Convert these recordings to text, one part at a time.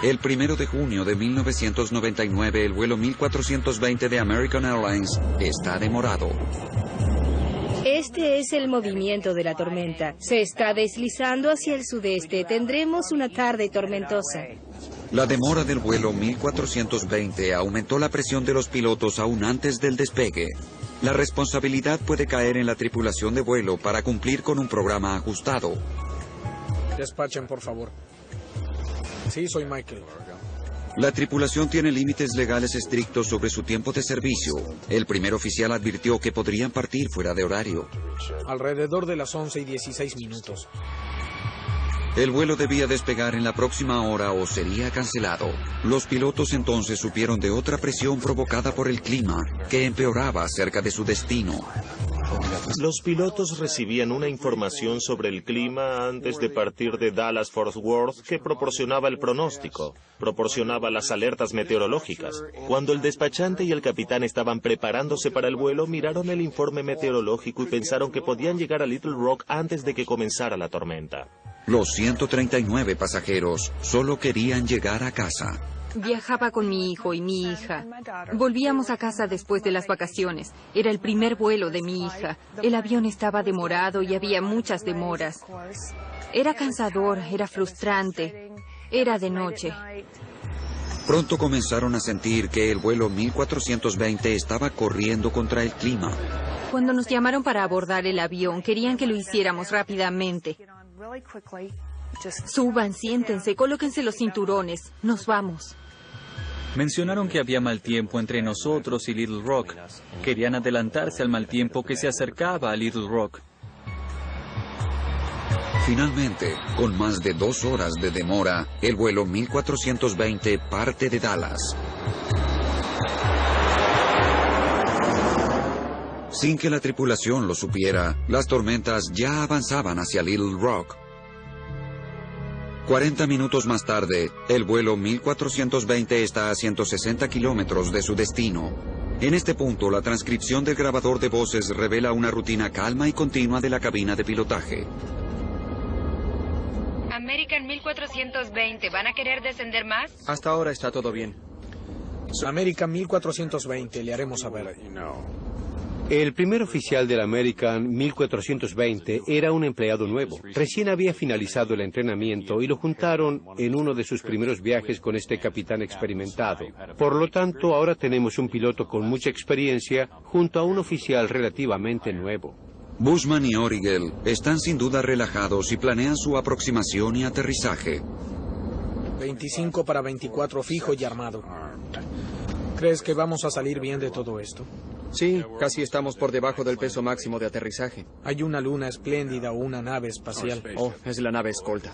El 1 de junio de 1999, el vuelo 1420 de American Airlines está demorado. Este es el movimiento de la tormenta. Se está deslizando hacia el sudeste. Tendremos una tarde tormentosa. La demora del vuelo 1420 aumentó la presión de los pilotos aún antes del despegue. La responsabilidad puede caer en la tripulación de vuelo para cumplir con un programa ajustado. Despachen, por favor. Sí, soy Michael. La tripulación tiene límites legales estrictos sobre su tiempo de servicio. El primer oficial advirtió que podrían partir fuera de horario. Alrededor de las 11:16. El vuelo debía despegar en la próxima hora o sería cancelado. Los pilotos entonces supieron de otra presión provocada por el clima, que empeoraba cerca de su destino. Los pilotos recibían una información sobre el clima antes de partir de Dallas-Fort Worth que proporcionaba el pronóstico, proporcionaba las alertas meteorológicas. Cuando el despachante y el capitán estaban preparándose para el vuelo, miraron el informe meteorológico y pensaron que podían llegar a Little Rock antes de que comenzara la tormenta. Los 139 pasajeros solo querían llegar a casa. Viajaba con mi hijo y mi hija. Volvíamos a casa después de las vacaciones. Era el primer vuelo de mi hija. El avión estaba demorado y había muchas demoras. Era cansador, era frustrante. Era de noche. Pronto comenzaron a sentir que el vuelo 1420 estaba corriendo contra el clima. Cuando nos llamaron para abordar el avión, querían que lo hiciéramos rápidamente. Suban, siéntense, colóquense los cinturones. Nos vamos. Mencionaron que había mal tiempo entre nosotros y Little Rock. Querían adelantarse al mal tiempo que se acercaba a Little Rock. Finalmente, con más de 2 horas de demora, el vuelo 1420 parte de Dallas. Sin que la tripulación lo supiera, las tormentas ya avanzaban hacia Little Rock. 40 minutos más tarde, el vuelo 1420 está a 160 kilómetros de su destino. En este punto, la transcripción del grabador de voces revela una rutina calma y continua de la cabina de pilotaje. American 1420, ¿van a querer descender más? Hasta ahora está todo bien. American 1420, le haremos saber. El primer oficial del American 1420 era un empleado nuevo. Recién había finalizado el entrenamiento y lo juntaron en uno de sus primeros viajes con este capitán experimentado. Por lo tanto, ahora tenemos un piloto con mucha experiencia junto a un oficial relativamente nuevo. Bushman y Origel están sin duda relajados y planean su aproximación y aterrizaje. 25 para 24 fijo y armado. ¿Crees que vamos a salir bien de todo esto? Sí, casi estamos por debajo del peso máximo de aterrizaje. Hay una luna espléndida o una nave espacial. Oh, es la nave escolta.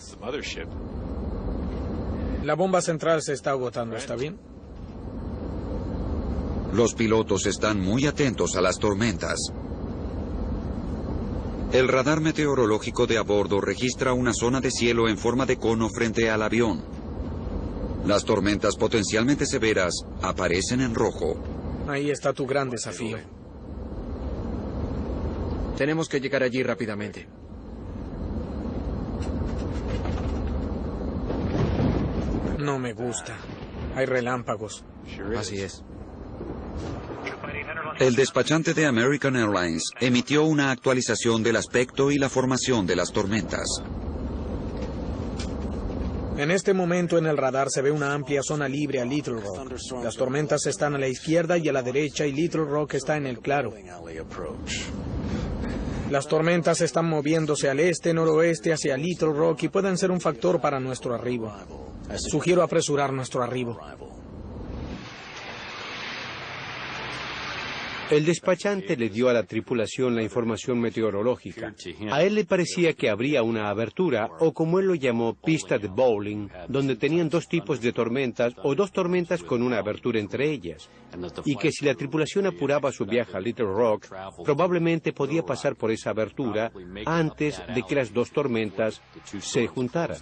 La bomba central se está agotando, ¿está bien? Los pilotos están muy atentos a las tormentas. El radar meteorológico de a bordo registra una zona de cielo en forma de cono frente al avión. Las tormentas potencialmente severas aparecen en rojo. Ahí está tu gran desafío. Tenemos que llegar allí rápidamente. No me gusta. Hay relámpagos. Así es. El despachante de American Airlines emitió una actualización del aspecto y la formación de las tormentas. En este momento en el radar se ve una amplia zona libre a Little Rock. Las tormentas están a la izquierda y a la derecha y Little Rock está en el claro. Las tormentas están moviéndose al este, noroeste, hacia Little Rock y pueden ser un factor para nuestro arribo. Sugiero apresurar nuestro arribo. El despachante le dio a la tripulación la información meteorológica. A él le parecía que habría una abertura, o como él lo llamó, pista de bowling, donde tenían 2 tipos de tormentas, o 2 tormentas con una abertura entre ellas, y que si la tripulación apuraba su viaje a Little Rock, probablemente podía pasar por esa abertura antes de que las 2 tormentas se juntaran.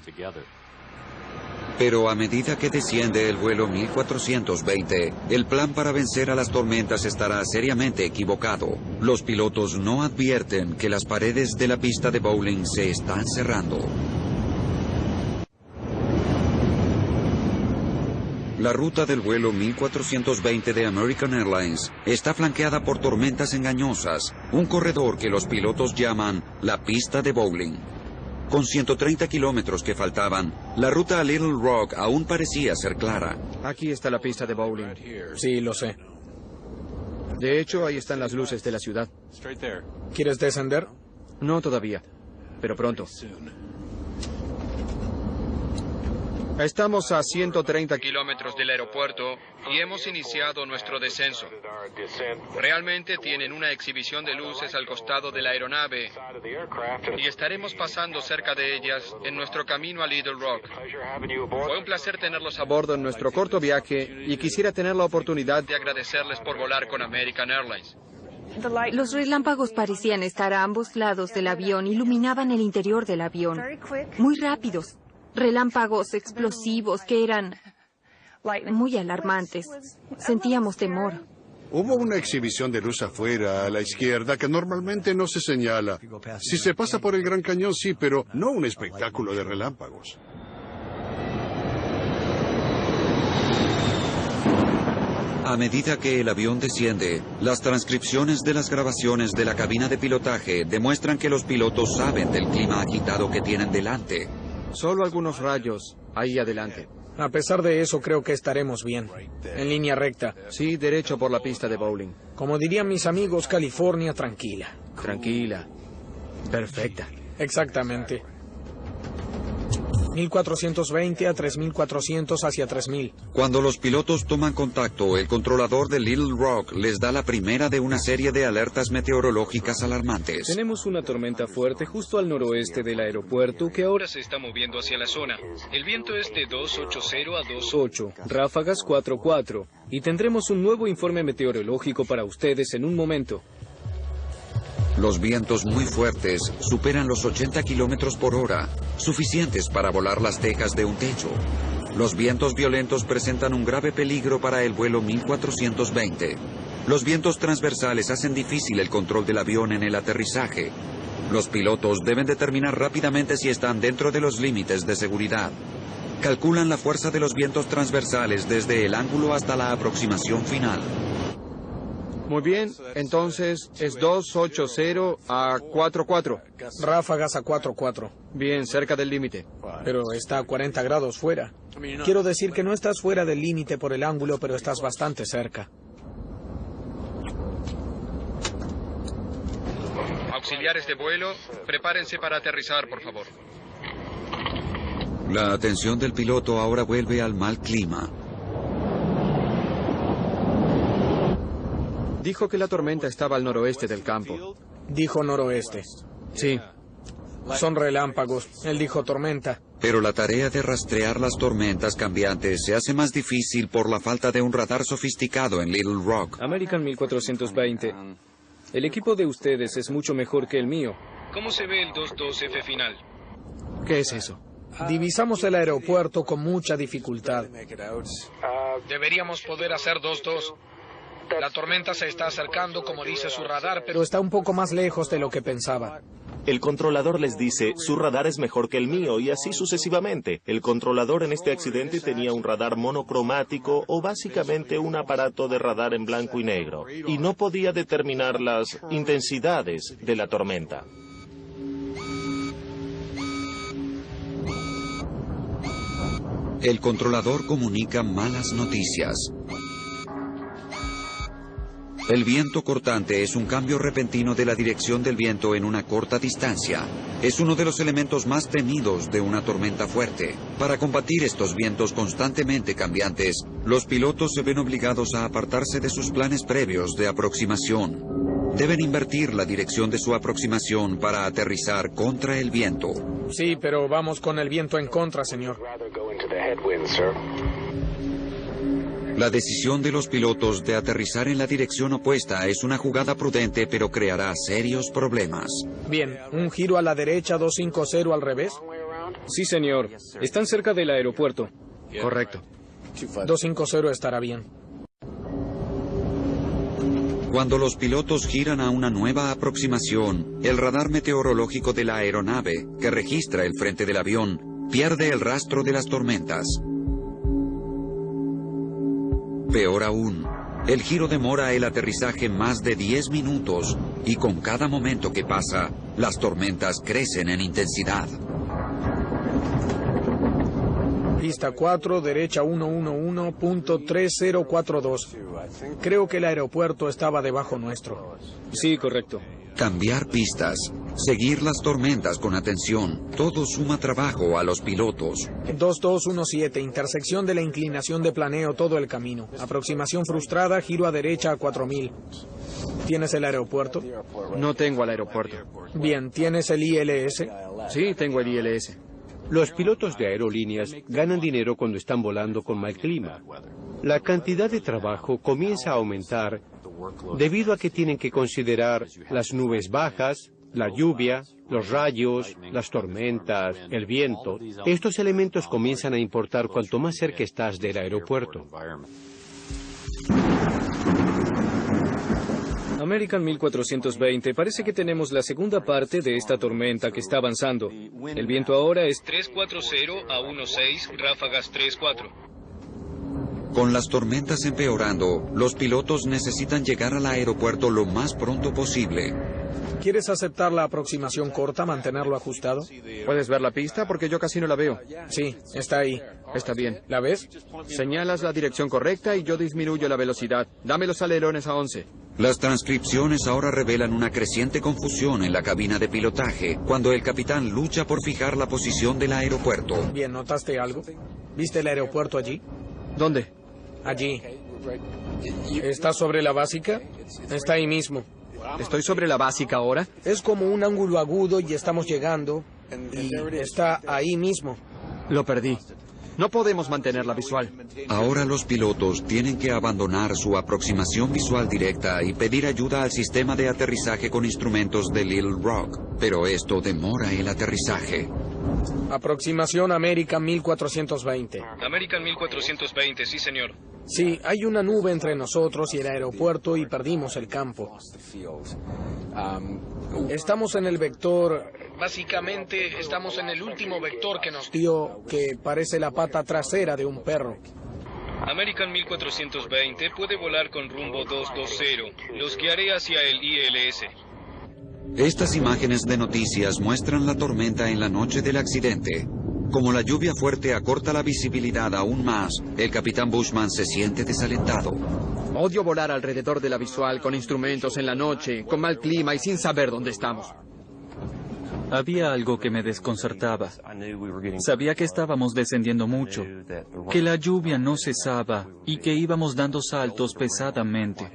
Pero a medida que desciende el vuelo 1420, el plan para vencer a las tormentas estará seriamente equivocado. Los pilotos no advierten que las paredes de la pista de bowling se están cerrando. La ruta del vuelo 1420 de American Airlines está flanqueada por tormentas engañosas, un corredor que los pilotos llaman la pista de bowling. Con 130 kilómetros que faltaban, la ruta a Little Rock aún parecía ser clara. Aquí está la pista de bowling. Sí, lo sé. De hecho, ahí están las luces de la ciudad. ¿Quieres descender? No todavía, pero pronto. Estamos a 130 kilómetros del aeropuerto y hemos iniciado nuestro descenso. Realmente tienen una exhibición de luces al costado de la aeronave y estaremos pasando cerca de ellas en nuestro camino a Little Rock. Fue un placer tenerlos a bordo en nuestro corto viaje y quisiera tener la oportunidad de agradecerles por volar con American Airlines. Los relámpagos parecían estar a ambos lados del avión, iluminaban el interior del avión. Muy rápidos. Relámpagos explosivos que eran muy alarmantes. Sentíamos temor. Hubo una exhibición de luz afuera, a la izquierda, que normalmente no se señala. Si se pasa por el Gran Cañón, sí, pero no un espectáculo de relámpagos. A medida que el avión desciende, las transcripciones de las grabaciones de la cabina de pilotaje demuestran que los pilotos saben del clima agitado que tienen delante. Solo algunos rayos, ahí adelante. A pesar de eso, creo que estaremos bien. En línea recta. Sí, derecho por la pista de bowling. Como dirían mis amigos, California tranquila. Tranquila. Perfecta. Exactamente. 1420 a 3400 hacia 3000. Cuando los pilotos toman contacto, el controlador de Little Rock les da la primera de una serie de alertas meteorológicas alarmantes. Tenemos una tormenta fuerte justo al noroeste del aeropuerto que ahora se está moviendo hacia la zona. El viento es de 280 a 28, ráfagas 4-4. Y tendremos un nuevo informe meteorológico para ustedes en un momento. Los vientos muy fuertes superan los 80 kilómetros por hora, suficientes para volar las tejas de un techo. Los vientos violentos presentan un grave peligro para el vuelo 1420. Los vientos transversales hacen difícil el control del avión en el aterrizaje. Los pilotos deben determinar rápidamente si están dentro de los límites de seguridad. Calculan la fuerza de los vientos transversales desde el ángulo hasta la aproximación final. Muy bien, entonces es 280 a 44. Ráfagas a 4-4. Bien, cerca del límite. Pero está a 40 grados fuera. Quiero decir que no estás fuera del límite por el ángulo, pero estás bastante cerca. Auxiliares de vuelo, prepárense para aterrizar, por favor. La atención del piloto ahora vuelve al mal clima. Dijo que la tormenta estaba al noroeste del campo. Dijo noroeste. Sí. Son relámpagos. Él dijo tormenta. Pero la tarea de rastrear las tormentas cambiantes se hace más difícil por la falta de un radar sofisticado en Little Rock. American 1420. El equipo de ustedes es mucho mejor que el mío. ¿Cómo se ve el 22F final? ¿Qué es eso? Divisamos el aeropuerto con mucha dificultad. Deberíamos poder hacer 2-2. La tormenta se está acercando, como dice su radar, pero está un poco más lejos de lo que pensaba. El controlador les dice, su radar es mejor que el mío, y así sucesivamente. El controlador en este accidente tenía un radar monocromático, o básicamente un aparato de radar en blanco y negro, y no podía determinar las intensidades de la tormenta. El controlador comunica malas noticias. El viento cortante es un cambio repentino de la dirección del viento en una corta distancia. Es uno de los elementos más temidos de una tormenta fuerte. Para combatir estos vientos constantemente cambiantes, los pilotos se ven obligados a apartarse de sus planes previos de aproximación. Deben invertir la dirección de su aproximación para aterrizar contra el viento. Sí, pero vamos con el viento en contra, señor. La decisión de los pilotos de aterrizar en la dirección opuesta es una jugada prudente, pero creará serios problemas. Bien, un giro a la derecha, 250 al revés. Sí, señor. Están cerca del aeropuerto. Correcto. 250 estará bien. Cuando los pilotos giran a una nueva aproximación, el radar meteorológico de la aeronave, que registra el frente del avión, pierde el rastro de las tormentas. Peor aún, el giro demora el aterrizaje más de 10 minutos y con cada momento que pasa, las tormentas crecen en intensidad. Pista 4, derecha 111.3042. Creo que el aeropuerto estaba debajo nuestro. Sí, correcto. Cambiar pistas, seguir las tormentas con atención, todo suma trabajo a los pilotos. 2217, intersección de la inclinación de planeo todo el camino. Aproximación frustrada, giro a derecha a 4000. ¿Tienes el aeropuerto? No tengo el aeropuerto. Bien, ¿tienes el ILS? Sí, tengo el ILS. Los pilotos de aerolíneas ganan dinero cuando están volando con mal clima. La cantidad de trabajo comienza a aumentar debido a que tienen que considerar las nubes bajas, la lluvia, los rayos, las tormentas, el viento. Estos elementos comienzan a importar cuanto más cerca estás del aeropuerto. American 1420, parece que tenemos la segunda parte de esta tormenta que está avanzando. El viento ahora es 340 a 16, ráfagas 34. Con las tormentas empeorando, los pilotos necesitan llegar al aeropuerto lo más pronto posible. ¿Quieres aceptar la aproximación corta, mantenerlo ajustado? ¿Puedes ver la pista? Porque yo casi no la veo. Sí, está ahí. Está bien. ¿La ves? Señalas la dirección correcta y yo disminuyo la velocidad. Dame los alerones a 11. Las transcripciones ahora revelan una creciente confusión en la cabina de pilotaje cuando el capitán lucha por fijar la posición del aeropuerto. Bien, ¿notaste algo? ¿Viste el aeropuerto allí? ¿Dónde? Allí. ¿Está sobre la básica? Está ahí mismo. ¿Estoy sobre la básica ahora? Es como un ángulo agudo y estamos llegando. Y está ahí mismo. Lo perdí. No podemos mantenerla visual. Ahora los pilotos tienen que abandonar su aproximación visual directa y pedir ayuda al sistema de aterrizaje con instrumentos de Little Rock. Pero esto demora el aterrizaje. Aproximación American 1420. American 1420, sí, señor. Sí, hay una nube entre nosotros y el aeropuerto y perdimos el campo. Estamos en el vector... Básicamente, estamos en el último vector que nos... Tío, que parece la pata trasera de un perro. American 1420 puede volar con rumbo 220. Los guiaré hacia el ILS. Estas imágenes de noticias muestran la tormenta en la noche del accidente. Como la lluvia fuerte acorta la visibilidad aún más, el capitán Bushman se siente desalentado. Odio volar alrededor de la visual con instrumentos en la noche, con mal clima y sin saber dónde estamos. Había algo que me desconcertaba. Sabía que estábamos descendiendo mucho, que la lluvia no cesaba y que íbamos dando saltos pesadamente.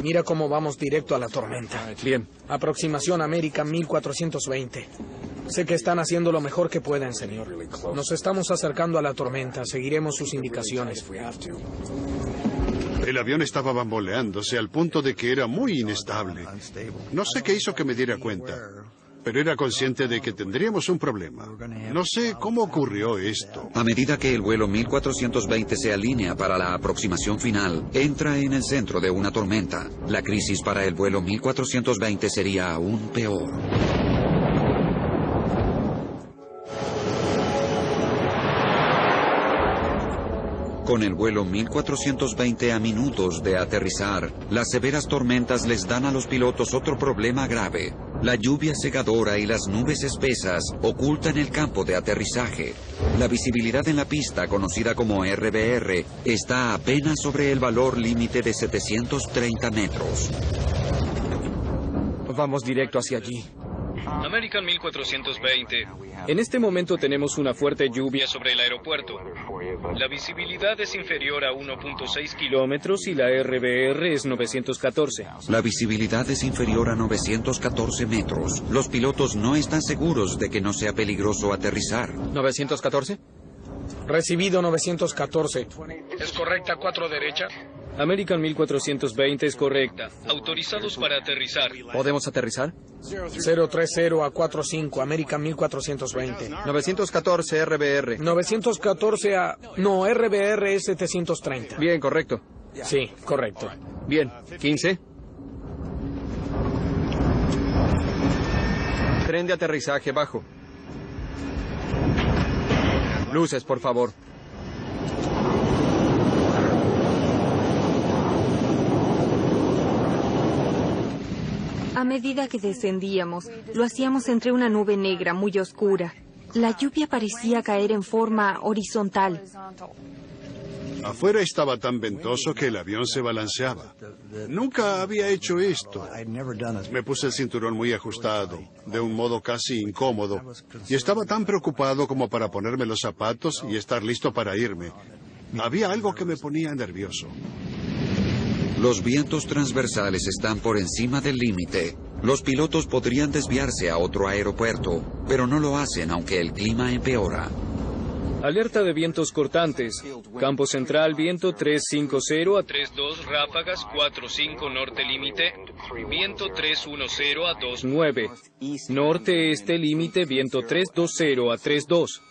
Mira cómo vamos directo a la tormenta. Bien. Aproximación American 1420. Sé que están haciendo lo mejor que pueden, señor. Nos estamos acercando a la tormenta. Seguiremos sus indicaciones. El avión estaba bamboleándose al punto de que era muy inestable. No sé qué hizo que me diera cuenta, pero era consciente de que tendríamos un problema. No sé cómo ocurrió esto. A medida que el vuelo 1420 se alinea para la aproximación final, entra en el centro de una tormenta. La crisis para el vuelo 1420 sería aún peor. Con el vuelo 1420 a minutos de aterrizar, las severas tormentas les dan a los pilotos otro problema grave. La lluvia cegadora y las nubes espesas ocultan el campo de aterrizaje. La visibilidad en la pista, conocida como RBR, está apenas sobre el valor límite de 730 metros. Vamos directo hacia allí. American 1420. En este momento tenemos una fuerte lluvia sobre el aeropuerto. La visibilidad es inferior a 1.6 kilómetros y la RBR es 914. La visibilidad es inferior a 914 metros. Los pilotos no están seguros de que no sea peligroso aterrizar. ¿914? Recibido 914. ¿Es correcta 4 derecha? American 1420 es correcta. Autorizados para aterrizar. ¿Podemos aterrizar? 030 a 45, American 1420. 914 RBR. 914 a... No, RBR es 730. Bien, correcto. Sí, correcto. Bien, 15. Tren de aterrizaje bajo. Luces, por favor. A medida que descendíamos, lo hacíamos entre una nube negra muy oscura. La lluvia parecía caer en forma horizontal. Afuera estaba tan ventoso que el avión se balanceaba. Nunca había hecho esto. Me puse el cinturón muy ajustado, de un modo casi incómodo, y estaba tan preocupado como para ponerme los zapatos y estar listo para irme. Había algo que me ponía nervioso. Los vientos transversales están por encima del límite. Los pilotos podrían desviarse a otro aeropuerto, pero no lo hacen aunque el clima empeora. Alerta de vientos cortantes. Campo central, viento 350 a 32, ráfagas 45 norte límite, viento 310 a 29. Norte este límite, viento 320 a 32.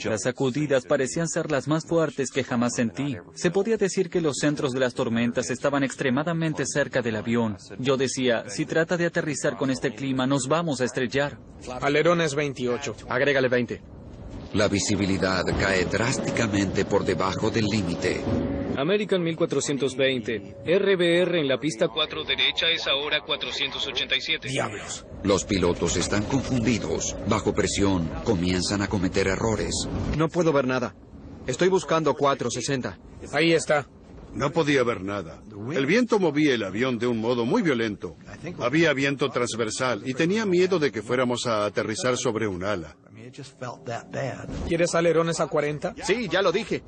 Las sacudidas parecían ser las más fuertes que jamás sentí. Se podía decir que los centros de las tormentas estaban extremadamente cerca del avión. Yo decía, si trata de aterrizar con este clima, nos vamos a estrellar. Alerones 28. Agrégale 20. La visibilidad cae drásticamente por debajo del límite. American 1420. RBR en la pista 4 derecha es ahora 487. ¡Diablos! Los pilotos están confundidos. Bajo presión, comienzan a cometer errores. No puedo ver nada. Estoy buscando 460. Ahí está. No podía ver nada. El viento movía el avión de un modo muy violento. Había viento transversal y tenía miedo de que fuéramos a aterrizar sobre un ala. ¿Quieres alerones a 40? Sí, ya lo dije.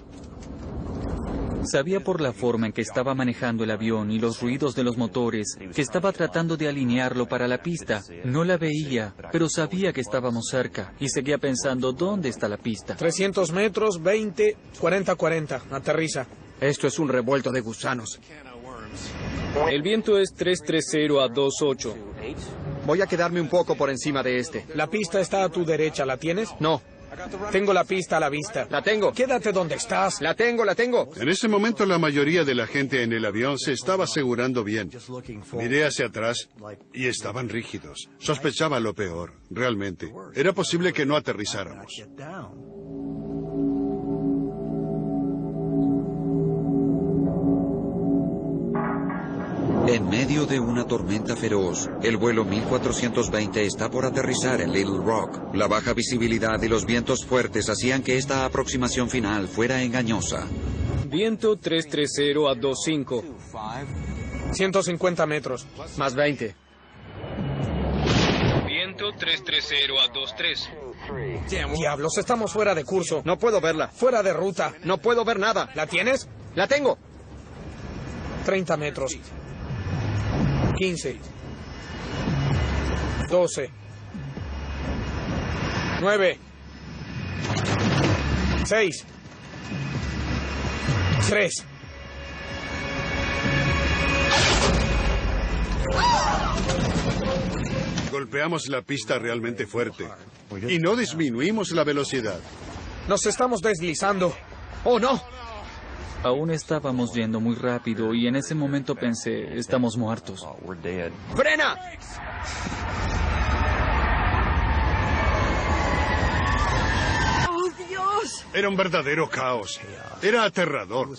Sabía por la forma en que estaba manejando el avión y los ruidos de los motores que estaba tratando de alinearlo para la pista. No la veía, pero sabía que estábamos cerca y seguía pensando, ¿dónde está la pista? 300 metros, 20, 40. Aterriza. Esto es un revuelto de gusanos. El viento es 330 a 28. Voy a quedarme un poco por encima de este. La pista está a tu derecha, ¿la tienes? No. Tengo la pista a la vista. La tengo. Quédate donde estás. La tengo. En ese momento la mayoría de la gente en el avión se estaba asegurando bien. Miré hacia atrás y estaban rígidos. Sospechaba lo peor, realmente. Era posible que no aterrizáramos. En medio de una tormenta feroz, el vuelo 1420 está por aterrizar en Little Rock. La baja visibilidad y los vientos fuertes hacían que esta aproximación final fuera engañosa. Viento 330 a 25. 150 metros. Más 20. Viento 330 a 23. Diablos, estamos fuera de curso. No puedo verla. Fuera de ruta. No puedo ver nada. ¿La tienes? La tengo. 30 metros. 15. 12. 9. 6. 3. Golpeamos la pista realmente fuerte y no disminuimos la velocidad. Nos estamos deslizando. ¡Oh, no! Aún estábamos yendo muy rápido y en ese momento pensé, estamos muertos. ¡Frena! ¡Oh, Dios! Era un verdadero caos. Era aterrador.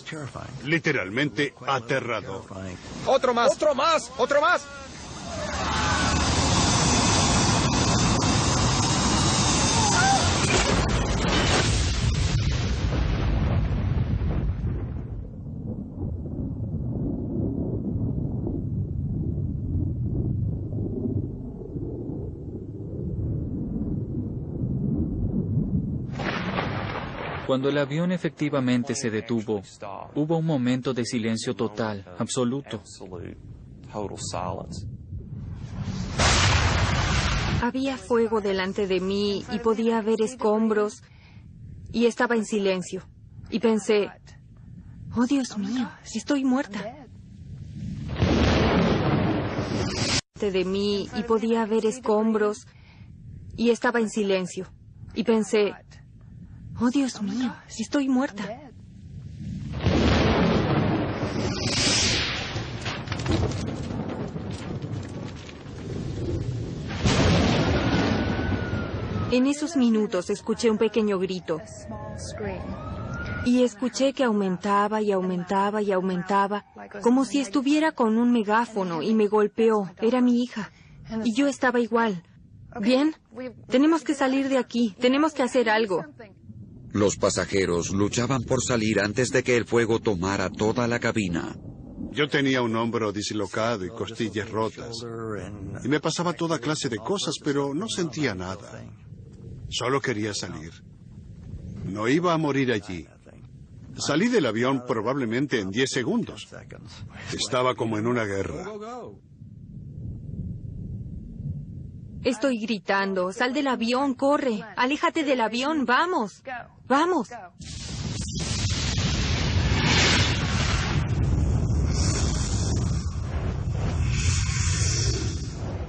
Literalmente aterrador. ¡Otro más! ¡Otro más! ¡Otro más! Cuando el avión efectivamente se detuvo, hubo un momento de silencio total, absoluto. Había fuego delante de mí y podía ver escombros y estaba en silencio. Y pensé, oh Dios mío, estoy muerta. Delante de mí y podía ver escombros y estaba en silencio. Y pensé, oh Dios mío, estoy muerta. En esos minutos escuché un pequeño grito. Y escuché que aumentaba y aumentaba y aumentaba, como si estuviera con un megáfono, y me golpeó. Era mi hija. Y yo estaba igual. Bien, tenemos que salir de aquí, tenemos que hacer algo. Los pasajeros luchaban por salir antes de que el fuego tomara toda la cabina. Yo tenía un hombro dislocado y costillas rotas. Y me pasaba toda clase de cosas, pero no sentía nada. Solo quería salir. No iba a morir allí. Salí del avión probablemente en 10 segundos. Estaba como en una guerra. Estoy gritando, sal del avión, corre, aléjate del avión, vamos, vamos.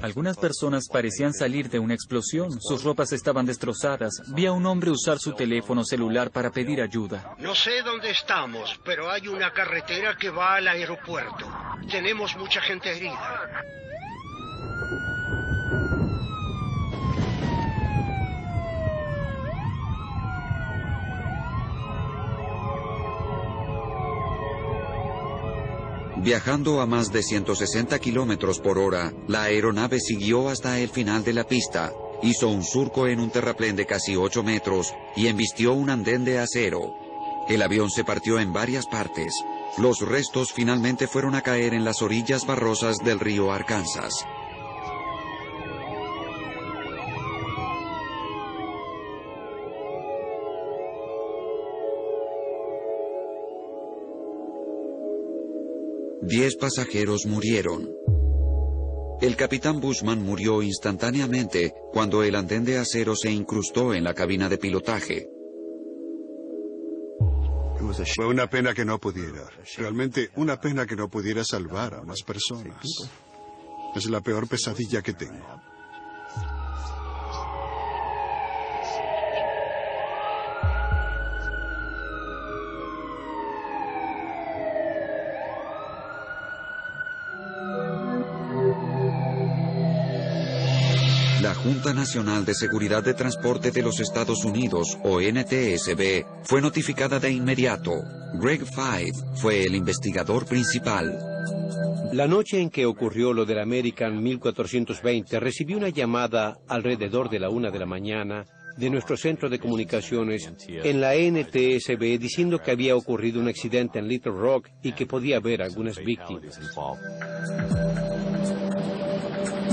Algunas personas parecían salir de una explosión. Sus ropas estaban destrozadas. Vi a un hombre usar su teléfono celular para pedir ayuda. No sé dónde estamos, pero hay una carretera que va al aeropuerto. Tenemos mucha gente herida. Viajando a más de 160 kilómetros por hora, la aeronave siguió hasta el final de la pista, hizo un surco en un terraplén de casi 8 metros y embistió un andén de acero. El avión se partió en varias partes. Los restos finalmente fueron a caer en las orillas barrosas del río Arkansas. Diez pasajeros murieron. El capitán Bushman murió instantáneamente cuando el andén de acero se incrustó en la cabina de pilotaje. Fue una pena que no pudiera. Realmente una pena que no pudiera salvar a más personas. Es la peor pesadilla que tengo. La Junta Nacional de Seguridad de Transporte de los Estados Unidos, o NTSB, fue notificada de inmediato. Greg Fyfe fue el investigador principal. La noche en que ocurrió lo del American 1420, recibí una llamada alrededor de la 1 de la mañana de nuestro centro de comunicaciones en la NTSB diciendo que había ocurrido un accidente en Little Rock y que podía haber algunas víctimas.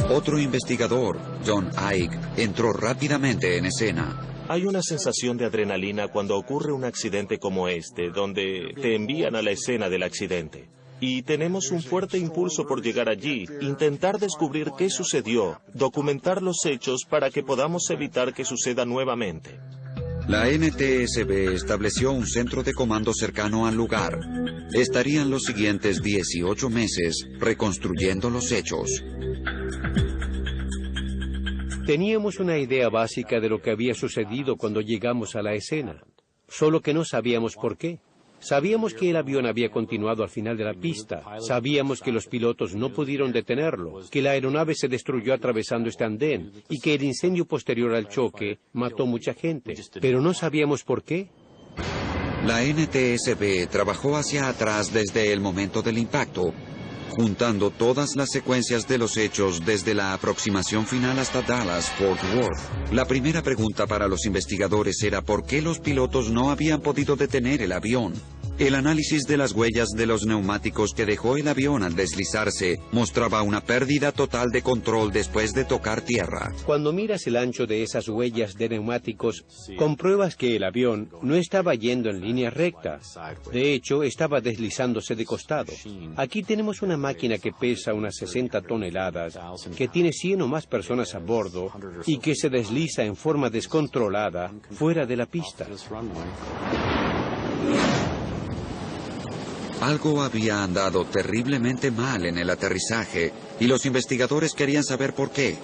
Otro investigador, John Ike, entró rápidamente en escena. Hay una sensación de adrenalina cuando ocurre un accidente como este, donde te envían a la escena del accidente. Y tenemos un fuerte impulso por llegar allí, intentar descubrir qué sucedió, documentar los hechos para que podamos evitar que suceda nuevamente. La NTSB estableció un centro de comando cercano al lugar. Estarían los siguientes 18 meses reconstruyendo los hechos. Teníamos una idea básica de lo que había sucedido cuando llegamos a la escena, solo que no sabíamos por qué. Sabíamos que el avión había continuado al final de la pista, sabíamos que los pilotos no pudieron detenerlo, que la aeronave se destruyó atravesando este andén y que el incendio posterior al choque mató mucha gente, pero no sabíamos por qué. La NTSB trabajó hacia atrás desde el momento del impacto, juntando todas las secuencias de los hechos desde la aproximación final hasta Dallas-Fort Worth. La primera pregunta para los investigadores era por qué los pilotos no habían podido detener el avión. El análisis de las huellas de los neumáticos que dejó el avión al deslizarse mostraba una pérdida total de control después de tocar tierra. Cuando miras el ancho de esas huellas de neumáticos, compruebas que el avión no estaba yendo en línea recta. De hecho, estaba deslizándose de costado. Aquí tenemos una máquina que pesa unas 60 toneladas, que tiene 100 o más personas a bordo y que se desliza en forma descontrolada fuera de la pista. Algo había andado terriblemente mal en el aterrizaje y los investigadores querían saber por qué.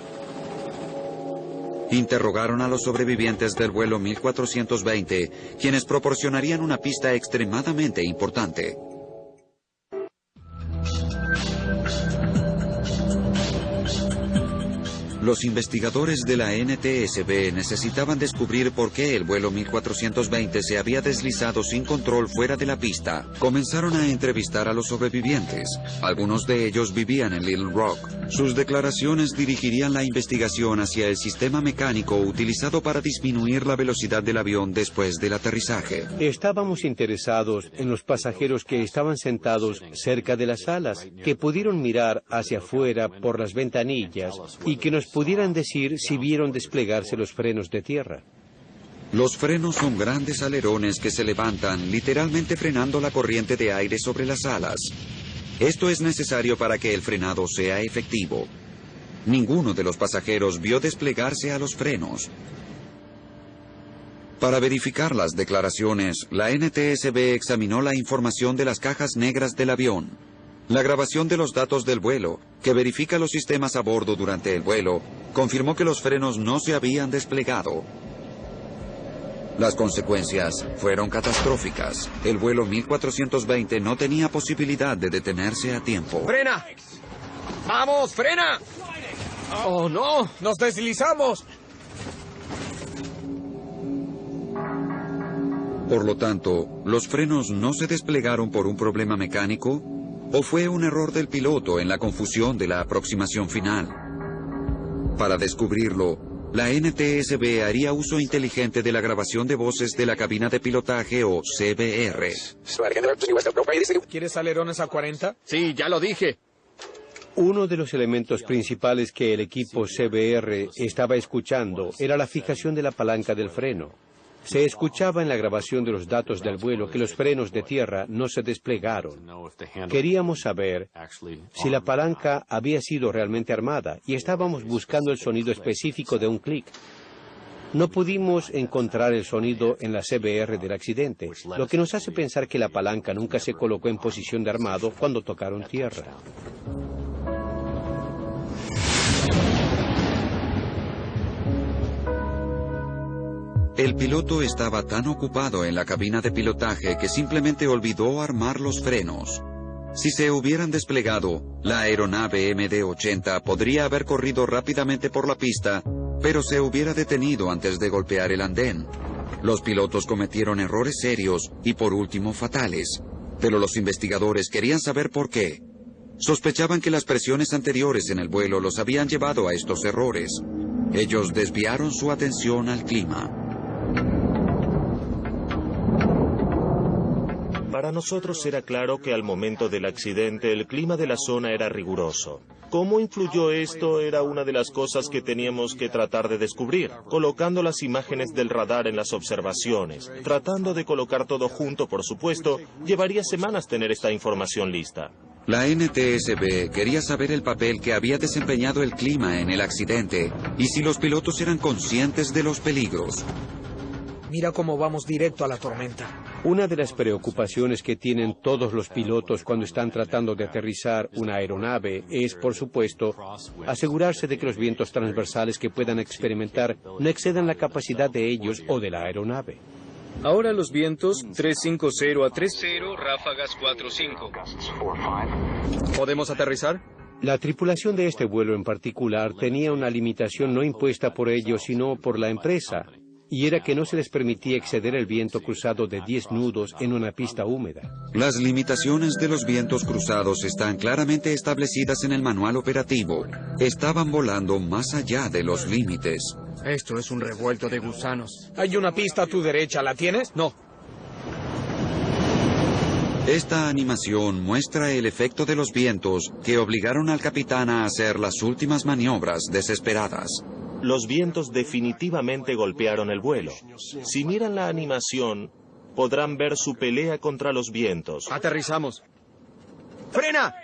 Interrogaron a los sobrevivientes del vuelo 1420, quienes proporcionarían una pista extremadamente importante. Los investigadores de la NTSB necesitaban descubrir por qué el vuelo 1420 se había deslizado sin control fuera de la pista. Comenzaron a entrevistar a los sobrevivientes. Algunos de ellos vivían en Little Rock. Sus declaraciones dirigirían la investigación hacia el sistema mecánico utilizado para disminuir la velocidad del avión después del aterrizaje. Estábamos interesados en los pasajeros que estaban sentados cerca de las alas, que pudieron mirar hacia afuera por las ventanillas y que nos pudieran decir si vieron desplegarse los frenos de tierra. Los frenos son grandes alerones que se levantan, literalmente frenando la corriente de aire sobre las alas. Esto es necesario para que el frenado sea efectivo. Ninguno de los pasajeros vio desplegarse a los frenos. Para verificar las declaraciones, la NTSB examinó la información de las cajas negras del avión. La grabación de los datos del vuelo, que verifica los sistemas a bordo durante el vuelo, confirmó que los frenos no se habían desplegado. Las consecuencias fueron catastróficas. El vuelo 1420 no tenía posibilidad de detenerse a tiempo. ¡Frena! ¡Vamos, frena! ¡Oh, no! ¡Nos deslizamos! Por lo tanto, ¿los frenos no se desplegaron por un problema mecánico? ¿O fue un error del piloto en la confusión de la aproximación final? Para descubrirlo, la NTSB haría uso inteligente de la grabación de voces de la cabina de pilotaje o CBR. ¿Quieres alerones a 40? Sí, ya lo dije. Uno de los elementos principales que el equipo CBR estaba escuchando era la fijación de la palanca del freno. Se escuchaba en la grabación de los datos del vuelo que los frenos de tierra no se desplegaron. Queríamos saber si la palanca había sido realmente armada y estábamos buscando el sonido específico de un clic. No pudimos encontrar el sonido en la CBR del accidente, lo que nos hace pensar que la palanca nunca se colocó en posición de armado cuando tocaron tierra. El piloto estaba tan ocupado en la cabina de pilotaje que simplemente olvidó armar los frenos. Si se hubieran desplegado, la aeronave MD-80 podría haber corrido rápidamente por la pista, pero se hubiera detenido antes de golpear el andén. Los pilotos cometieron errores serios y, por último, fatales. Pero los investigadores querían saber por qué. Sospechaban que las presiones anteriores en el vuelo los habían llevado a estos errores. Ellos desviaron su atención al clima. Para nosotros era claro que al momento del accidente el clima de la zona era riguroso. ¿Cómo influyó esto? Era una de las cosas que teníamos que tratar de descubrir, colocando las imágenes del radar en las observaciones, tratando de colocar todo junto, por supuesto. Llevaría semanas tener esta información lista. La NTSB quería saber el papel que había desempeñado el clima en el accidente y si los pilotos eran conscientes de los peligros. Mira cómo vamos directo a la tormenta. Una de las preocupaciones que tienen todos los pilotos cuando están tratando de aterrizar una aeronave es, por supuesto, asegurarse de que los vientos transversales que puedan experimentar no excedan la capacidad de ellos o de la aeronave. Ahora los vientos 350 a 30, ráfagas 45. ¿Podemos aterrizar? La tripulación de este vuelo en particular tenía una limitación no impuesta por ellos, sino por la empresa, y era que no se les permitía exceder el viento cruzado de 10 nudos en una pista húmeda. Las limitaciones de los vientos cruzados están claramente establecidas en el manual operativo. Estaban volando más allá de los límites. Esto es un revuelto de gusanos. Hay una pista a tu derecha, ¿la tienes? No. Esta animación muestra el efecto de los vientos que obligaron al capitán a hacer las últimas maniobras desesperadas. Los vientos definitivamente golpearon el vuelo. Si miran la animación, podrán ver su pelea contra los vientos. Aterrizamos. ¡Frena!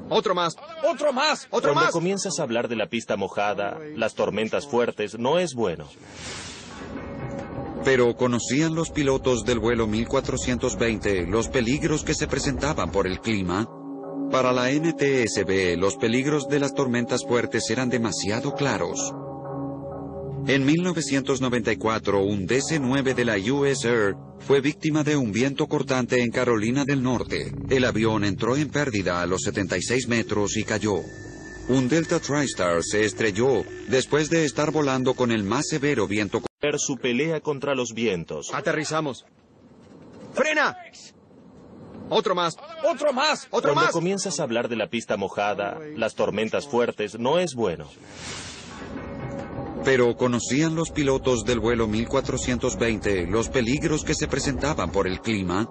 ¡Otro más! ¡Otro más! ¡Otro Cuando más! comienzas a hablar de la pista mojada, las tormentas fuertes, no es bueno. Pero ¿conocían los pilotos del vuelo 1420 los peligros que se presentaban por el clima? Para la NTSB, los peligros de las tormentas fuertes eran demasiado claros. En 1994, un DC-9 de la US Air fue víctima de un viento cortante en Carolina del Norte. El avión entró en pérdida a los 76 metros y cayó. Un Delta TriStar se estrelló después de estar volando con el más severo viento. Su pelea contra los vientos. Aterrizamos. ¡Frena! ¡Otro más! ¡Otro más! ¡Otro Cuando más! comienzas a hablar de la pista mojada, las tormentas fuertes, no es bueno. Pero ¿conocían los pilotos del vuelo 1420 los peligros que se presentaban por el clima?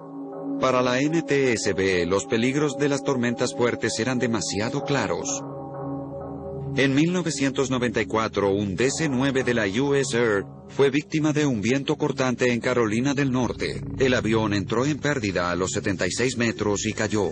Para la NTSB, los peligros de las tormentas fuertes eran demasiado claros. En 1994, un DC-9 de la US Air fue víctima de un viento cortante en Carolina del Norte. El avión entró en pérdida a los 76 metros y cayó.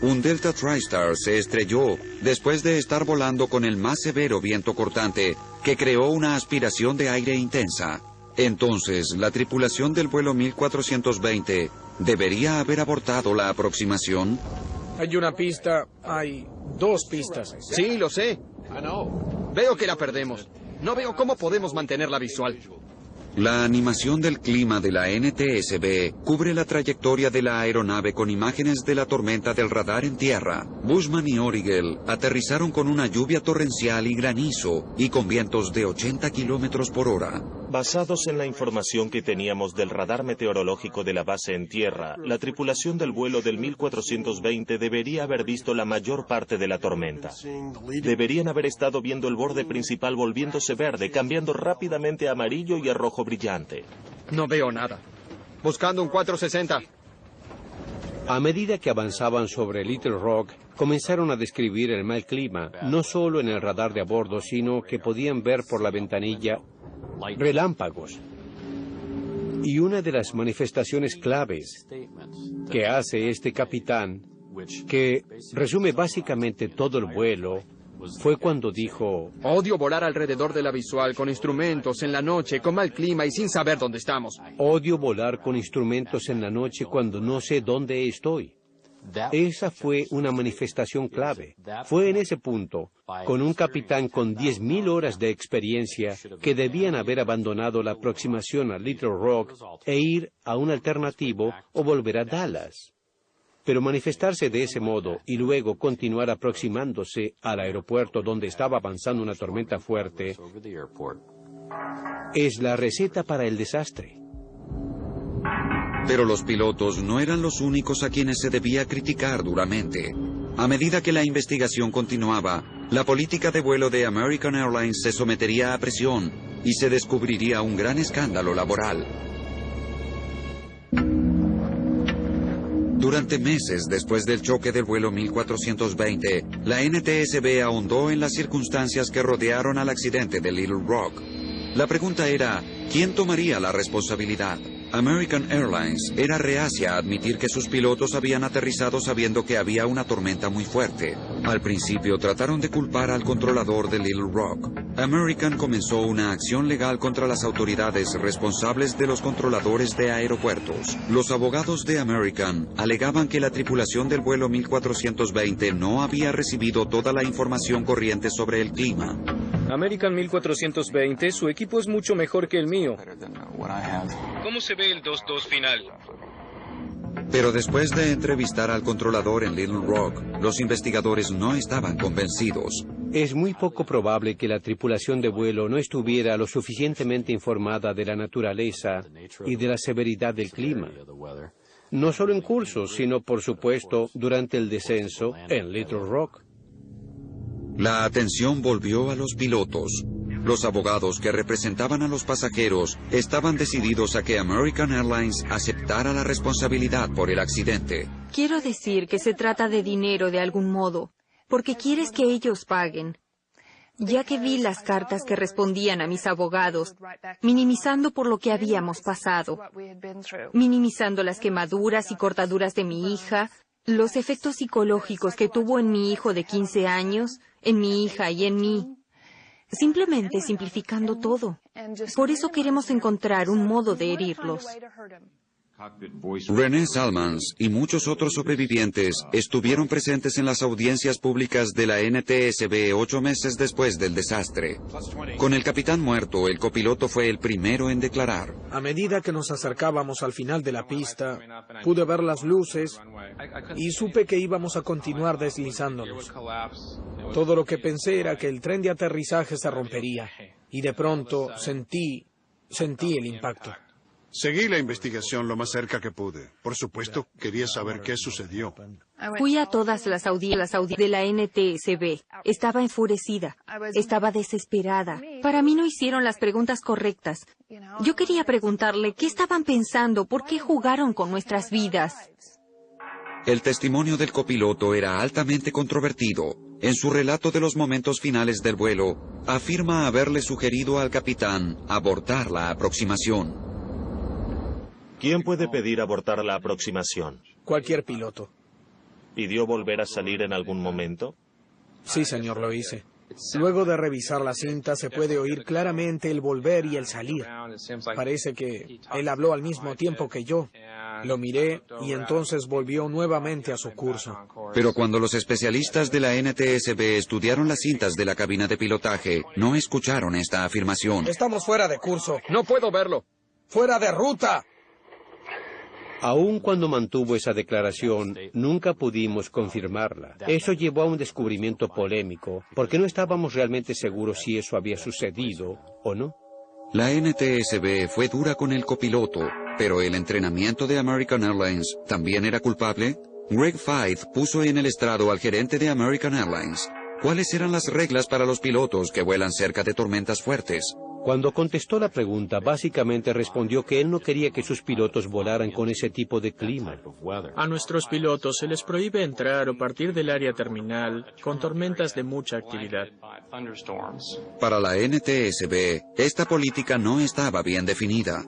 Un Delta TriStar se estrelló después de estar volando con el más severo viento cortante que creó una aspiración de aire intensa. Entonces, la tripulación del vuelo 1420 debería haber abortado la aproximación. Hay una pista, hay dos pistas. Sí, lo sé. Veo que la perdemos. No veo cómo podemos mantenerla visual. La animación del clima de la NTSB cubre la trayectoria de la aeronave con imágenes de la tormenta del radar en tierra. Bushman y Origel aterrizaron con una lluvia torrencial y granizo y con vientos de 80 kilómetros por hora. Basados en la información que teníamos del radar meteorológico de la base en tierra, la tripulación del vuelo del 1420 debería haber visto la mayor parte de la tormenta. Deberían haber estado viendo el borde principal volviéndose verde, cambiando rápidamente a amarillo y a rojo brillante. No veo nada. Buscando un 460. A medida que avanzaban sobre Little Rock, comenzaron a describir el mal clima, no solo en el radar de a bordo, sino que podían ver por la ventanilla relámpagos. Y una de las manifestaciones claves que hace este capitán, que resume básicamente todo el vuelo, fue cuando dijo: odio volar alrededor de la visual con instrumentos en la noche, con mal clima y sin saber dónde estamos. Odio volar con instrumentos en la noche cuando no sé dónde estoy. Esa fue una manifestación clave. Fue en ese punto, con un capitán con 10.000 horas de experiencia, que debían haber abandonado la aproximación a Little Rock e ir a un alternativo o volver a Dallas. Pero manifestarse de ese modo y luego continuar aproximándose al aeropuerto donde estaba avanzando una tormenta fuerte es la receta para el desastre. Pero los pilotos no eran los únicos a quienes se debía criticar duramente. A medida que la investigación continuaba, la política de vuelo de American Airlines se sometería a presión y se descubriría un gran escándalo laboral. Durante meses después del choque del vuelo 1420, la NTSB ahondó en las circunstancias que rodearon al accidente de Little Rock. La pregunta era, ¿quién tomaría la responsabilidad? American Airlines era reacia a admitir que sus pilotos habían aterrizado sabiendo que había una tormenta muy fuerte. Al principio trataron de culpar al controlador de Little Rock. American comenzó una acción legal contra las autoridades responsables de los controladores de aeropuertos. Los abogados de American alegaban que la tripulación del vuelo 1420 no había recibido toda la información corriente sobre el clima. American 1420, su equipo es mucho mejor que el mío. ¿Cómo se ve el 2-2 final? Pero después de entrevistar al controlador en Little Rock, los investigadores no estaban convencidos. Es muy poco probable que la tripulación de vuelo no estuviera lo suficientemente informada de la naturaleza y de la severidad del clima. No solo en curso, sino por supuesto durante el descenso en Little Rock. La atención volvió a los pilotos. Los abogados que representaban a los pasajeros estaban decididos a que American Airlines aceptara la responsabilidad por el accidente. Quiero decir que se trata de dinero de algún modo, porque quieres que ellos paguen. Ya que vi las cartas que respondían a mis abogados, minimizando por lo que habíamos pasado, minimizando las quemaduras y cortaduras de mi hija, los efectos psicológicos que tuvo en mi hijo de 15 años, en mi hija y en mí. Simplemente simplificando todo. Por eso queremos encontrar un modo de herirlos. René Salmans y muchos otros sobrevivientes estuvieron presentes en las audiencias públicas de la NTSB 8 meses después del desastre. Con el capitán muerto, el copiloto fue el primero en declarar. A medida que nos acercábamos al final de la pista, pude ver las luces y supe que íbamos a continuar deslizándonos. Todo lo que pensé era que el tren de aterrizaje se rompería y de pronto sentí el impacto. Seguí la investigación lo más cerca que pude. Por supuesto, quería saber qué sucedió. Fui a todas las audiencias de la NTSB. Estaba enfurecida. Estaba desesperada. Para mí no hicieron las preguntas correctas. Yo quería preguntarle qué estaban pensando, por qué jugaron con nuestras vidas. El testimonio del copiloto era altamente controvertido. En su relato de los momentos finales del vuelo, afirma haberle sugerido al capitán abortar la aproximación. ¿Quién puede pedir abortar la aproximación? Cualquier piloto. ¿Pidió volver a salir en algún momento? Sí, señor, lo hice. Luego de revisar la cinta se puede oír claramente el volver y el salir. Parece que él habló al mismo tiempo que yo. Lo miré y entonces volvió nuevamente a su curso. Pero cuando los especialistas de la NTSB estudiaron las cintas de la cabina de pilotaje, no escucharon esta afirmación. Estamos fuera de curso. No puedo verlo. ¡Fuera de ruta! Aun cuando mantuvo esa declaración, nunca pudimos confirmarla. Eso llevó a un descubrimiento polémico, porque no estábamos realmente seguros si eso había sucedido o no. La NTSB fue dura con el copiloto, pero el entrenamiento de American Airlines también era culpable. Greg Feith puso en el estrado al gerente de American Airlines. ¿Cuáles eran las reglas para los pilotos que vuelan cerca de tormentas fuertes? Cuando contestó la pregunta, básicamente respondió que él no quería que sus pilotos volaran con ese tipo de clima. A nuestros pilotos se les prohíbe entrar o partir del área terminal con tormentas de mucha actividad. Para la NTSB, esta política no estaba bien definida.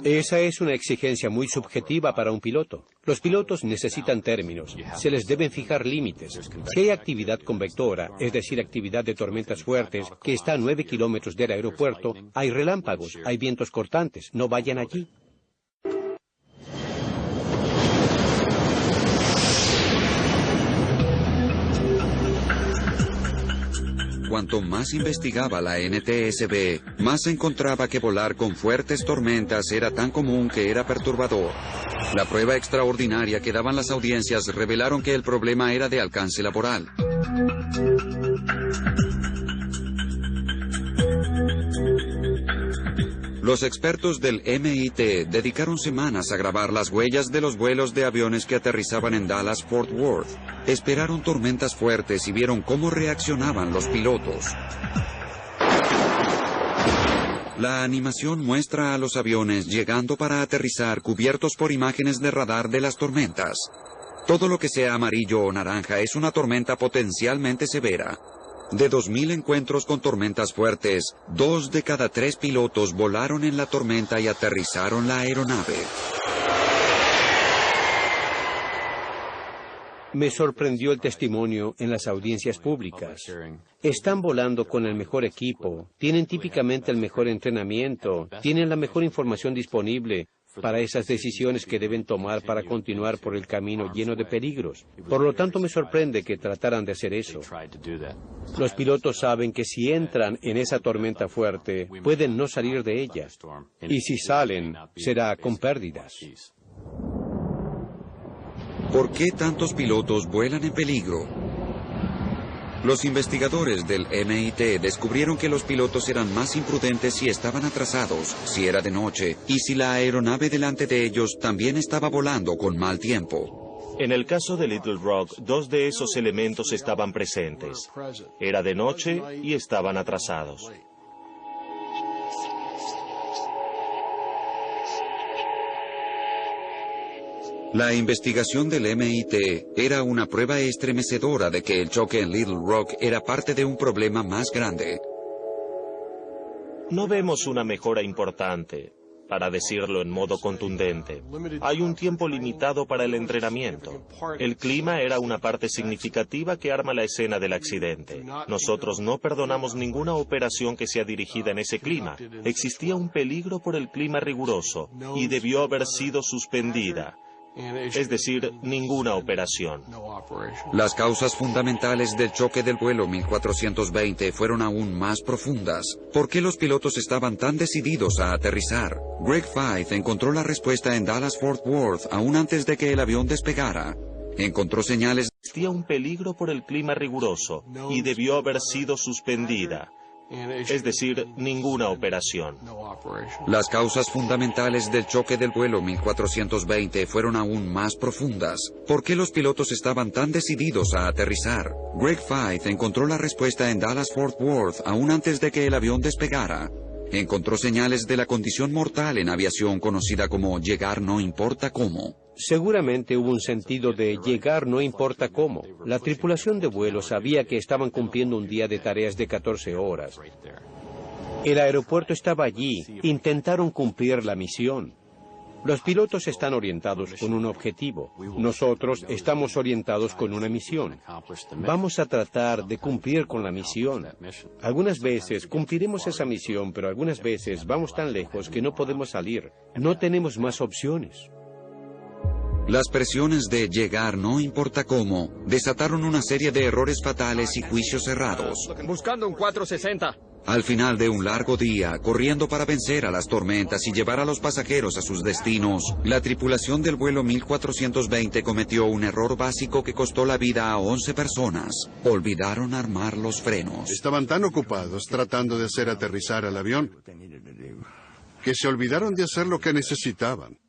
Esa es una exigencia muy subjetiva para un piloto. Los pilotos necesitan términos. Se les deben fijar límites. Si hay actividad convectora, es decir, actividad de tormentas fuertes, que está a 9 kilómetros del aeropuerto, hay relámpagos, hay vientos cortantes. No vayan allí. Cuanto más investigaba la NTSB, más encontraba que volar con fuertes tormentas era tan común que era perturbador. La prueba extraordinaria que daban las audiencias revelaron que el problema era de alcance laboral. Los expertos del MIT dedicaron semanas a grabar las huellas de los vuelos de aviones que aterrizaban en Dallas-Fort Worth. Esperaron tormentas fuertes y vieron cómo reaccionaban los pilotos. La animación muestra a los aviones llegando para aterrizar cubiertos por imágenes de radar de las tormentas. Todo lo que sea amarillo o naranja es una tormenta potencialmente severa. De 2.000 encuentros con tormentas fuertes, 2 de cada 3 pilotos volaron en la tormenta y aterrizaron la aeronave. Me sorprendió el testimonio en las audiencias públicas. Están volando con el mejor equipo, tienen típicamente el mejor entrenamiento, tienen la mejor información disponible para esas decisiones que deben tomar para continuar por el camino lleno de peligros. Por lo tanto, me sorprende que trataran de hacer eso. Los pilotos saben que si entran en esa tormenta fuerte, pueden no salir de ella. Y si salen, será con pérdidas. ¿Por qué tantos pilotos vuelan en peligro? Los investigadores del MIT descubrieron que los pilotos eran más imprudentes si estaban atrasados, si era de noche, y si la aeronave delante de ellos también estaba volando con mal tiempo. En el caso de Little Rock, 2 de esos elementos estaban presentes. Era de noche y estaban atrasados. La investigación del MIT era una prueba estremecedora de que el choque en Little Rock era parte de un problema más grande. No vemos una mejora importante. Para decirlo en modo contundente, hay un tiempo limitado para el entrenamiento. El clima era una parte significativa que arma la escena del accidente. Nosotros no perdonamos ninguna operación que sea dirigida en ese clima. Existía un peligro por el clima riguroso y debió haber sido suspendida. Es decir, ninguna operación. Las causas fundamentales del choque del vuelo 1420 fueron aún más profundas. ¿Por qué los pilotos estaban tan decididos a aterrizar? Greg Feith encontró la respuesta en Dallas-Fort Worth aún antes de que el avión despegara. Encontró señales. Existía un peligro por el clima riguroso y debió haber sido suspendida. Es decir, ninguna operación. Las causas fundamentales del choque del vuelo 1420 fueron aún más profundas. ¿Por qué los pilotos estaban tan decididos a aterrizar? Greg Feith encontró la respuesta en Dallas-Fort Worth aún antes de que el avión despegara. Encontró señales de la condición mortal en aviación conocida como llegar no importa cómo. Seguramente hubo un sentido de llegar no importa cómo. La tripulación de vuelo sabía que estaban cumpliendo un día de tareas de 14 horas. El aeropuerto estaba allí. Intentaron cumplir la misión. Los pilotos están orientados con un objetivo. Nosotros estamos orientados con una misión. Vamos a tratar de cumplir con la misión. Algunas veces cumpliremos esa misión, pero algunas veces vamos tan lejos que no podemos salir. No tenemos más opciones. Las presiones de llegar no importa cómo desataron una serie de errores fatales y juicios cerrados. Buscando un 460. Al final de un largo día, corriendo para vencer a las tormentas y llevar a los pasajeros a sus destinos, la tripulación del vuelo 1420 cometió un error básico que costó la vida a 11 personas. Olvidaron armar los frenos. Estaban tan ocupados tratando de hacer aterrizar al avión que se olvidaron de hacer lo que necesitaban.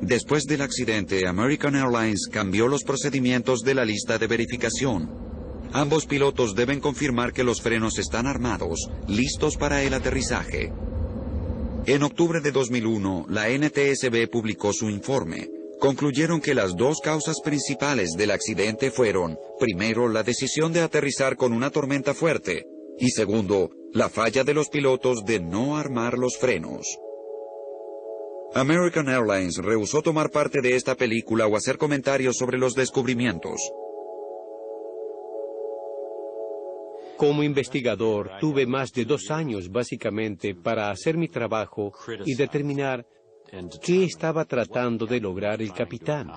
Después del accidente, American Airlines cambió los procedimientos de la lista de verificación. Ambos pilotos deben confirmar que los frenos están armados, listos para el aterrizaje. En octubre de 2001, la NTSB publicó su informe. Concluyeron que las dos causas principales del accidente fueron, primero, la decisión de aterrizar con una tormenta fuerte, y segundo, la falla de los pilotos de no armar los frenos. American Airlines rehusó tomar parte de esta película o hacer comentarios sobre los descubrimientos. Como investigador, tuve más de 2 años básicamente para hacer mi trabajo y determinar qué estaba tratando de lograr el capitán.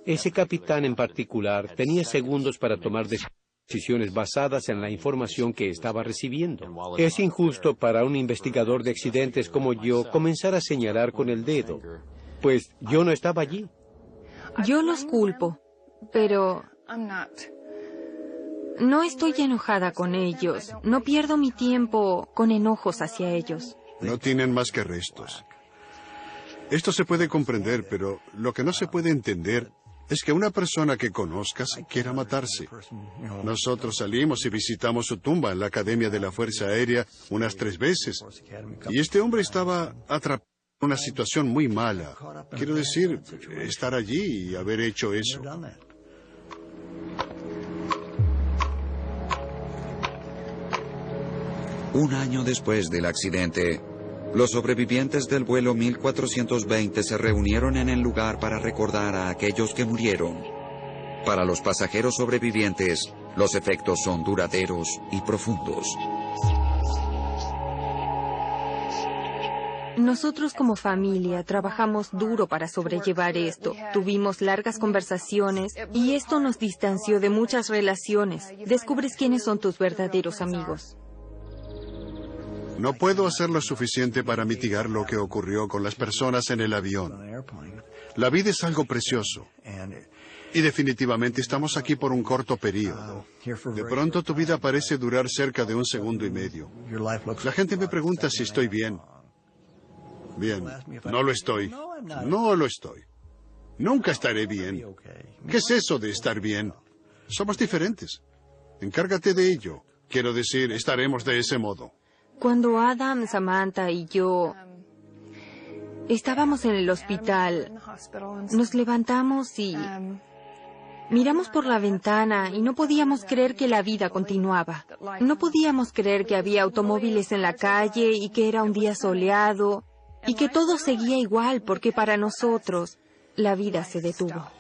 Ese capitán en particular tenía segundos para tomar decisiones basadas en la información que estaba recibiendo. Es injusto para un investigador de accidentes como yo comenzar a señalar con el dedo, pues yo no estaba allí. Yo los culpo, pero no estoy enojada con ellos. No pierdo mi tiempo con enojos hacia ellos. No tienen más que restos. Esto se puede comprender, pero lo que no se puede entender es que una persona que conozcas quiera matarse. Nosotros salimos y visitamos su tumba en la Academia de la Fuerza Aérea unas 3 veces. Y este hombre estaba atrapado en una situación muy mala. Quiero decir, estar allí y haber hecho eso. Un año después del accidente, los sobrevivientes del vuelo 1420 se reunieron en el lugar para recordar a aquellos que murieron. Para los pasajeros sobrevivientes, los efectos son duraderos y profundos. Nosotros como familia trabajamos duro para sobrellevar esto. Tuvimos largas conversaciones y esto nos distanció de muchas relaciones. Descubres quiénes son tus verdaderos amigos. No puedo hacer lo suficiente para mitigar lo que ocurrió con las personas en el avión. La vida es algo precioso. Y definitivamente estamos aquí por un corto periodo. De pronto tu vida parece durar cerca de 1 segundo y medio. La gente me pregunta si estoy bien. Bien, no lo estoy. No lo estoy. Nunca estaré bien. ¿Qué es eso de estar bien? Somos diferentes. Encárgate de ello. Quiero decir, estaremos de ese modo. Cuando Adam, Samantha y yo estábamos en el hospital, nos levantamos y Miramos por la ventana y no podíamos creer que la vida continuaba. No podíamos creer que había automóviles en la calle y que era un día soleado y que todo seguía igual porque para nosotros la vida se detuvo.